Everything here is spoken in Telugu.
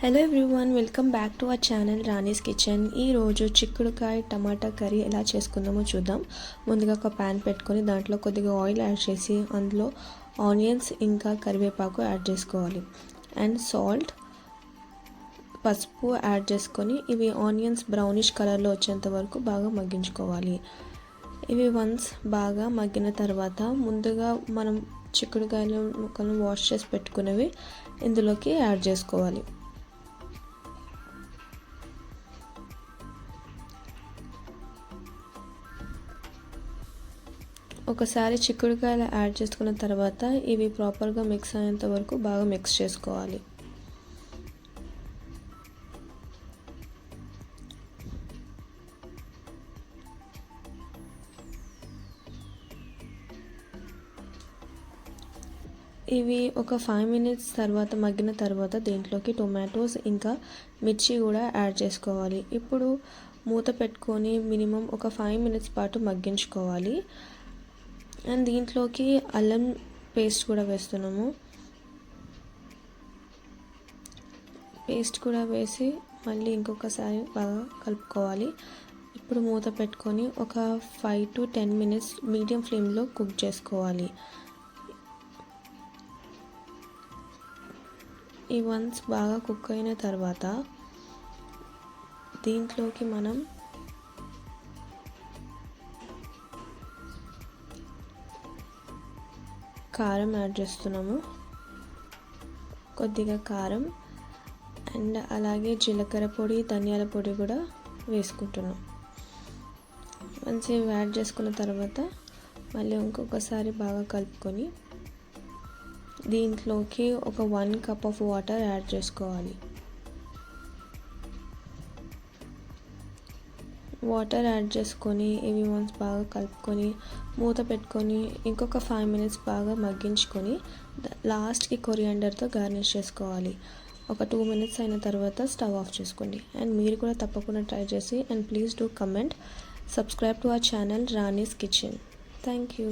Hello everyone, welcome back to our channel Rani's kitchen. ఈరోజు చిక్కుడుకాయ టమాటా కర్రీ ఎలా చేసుకుందామో చూద్దాం. ముందుగా ఒక ప్యాన్ పెట్టుకొని దాంట్లో కొద్దిగా ఆయిల్ యాడ్ చేసి అందులో ఆనియన్స్ ఇంకా కరివేపాకు యాడ్ చేసుకోవాలి. అండ్ సాల్ట్, పసుపు యాడ్ చేసుకొని ఇవి ఆనియన్స్ బ్రౌనిష్ కలర్లో వచ్చేంత వరకు బాగా మగ్గించుకోవాలి. ఇవి వన్స్ బాగా మగ్గిన తర్వాత ముందుగా మనం చిక్కుడుకాయలు ముక్కలను వాష్ చేసి పెట్టుకునేవి ఇందులోకి యాడ్ చేసుకోవాలి. ఒకసారి చిక్కుడుకాయలు యాడ్ చేసుకున్న తర్వాత ఇవి ప్రాపర్గా మిక్స్ అయ్యేంత వరకు బాగా మిక్స్ చేసుకోవాలి. ఇవి ఒక 5 మినిట్స్ తర్వాత మగ్గిన తర్వాత దీంట్లోకి టొమాటోస్ ఇంకా మిర్చి కూడా యాడ్ చేసుకోవాలి. ఇప్పుడు మూత పెట్టుకొని మినిమం ఒక 5 మినిట్స్ పాటు మగ్గించుకోవాలి. అండ్ దీంట్లోకి అల్లం పేస్ట్ కూడా వేస్తున్నాము. పేస్ట్ కూడా వేసి మళ్ళీ ఇంకొకసారి బాగా కలుపుకోవాలి. ఇప్పుడు మూత పెట్టుకొని ఒక 5 to 10 మినిట్స్ మీడియం ఫ్లేమ్లో కుక్ చేసుకోవాలి. ఈ వన్స్ బాగా కుక్ అయిన తర్వాత దీంట్లోకి మనం కారం యాడ్ చేస్తున్నాము. కొద్దిగా కారం అండ్ అలాగే జీలకర్ర పొడి, ధనియాల పొడి కూడా వేసుకుంటున్నాం. మంచిగా యాడ్ చేసుకున్న తర్వాత మళ్ళీ ఇంకొకసారి బాగా కలుపుకొని దీంట్లోకి ఒక 1 కప్ ఆఫ్ వాటర్ యాడ్ చేసుకోవాలి. వాటర్ యాడ్ చేసుకొని ఇవి వన్స్ బాగా కలుపుకొని మూత పెట్టుకొని ఇంకొక 5 మినిట్స్ బాగా మగ్గించుకొని లాస్ట్కి కొరియాండర్తో గార్నిష్ చేసుకోవాలి. ఒక 2 మినిట్స్ అయిన తర్వాత స్టవ్ ఆఫ్ చేసుకోండి. అండ్ మీరు కూడా తప్పకుండా ట్రై చేసి and please do comment, subscribe to our channel Rani's kitchen. Thank you.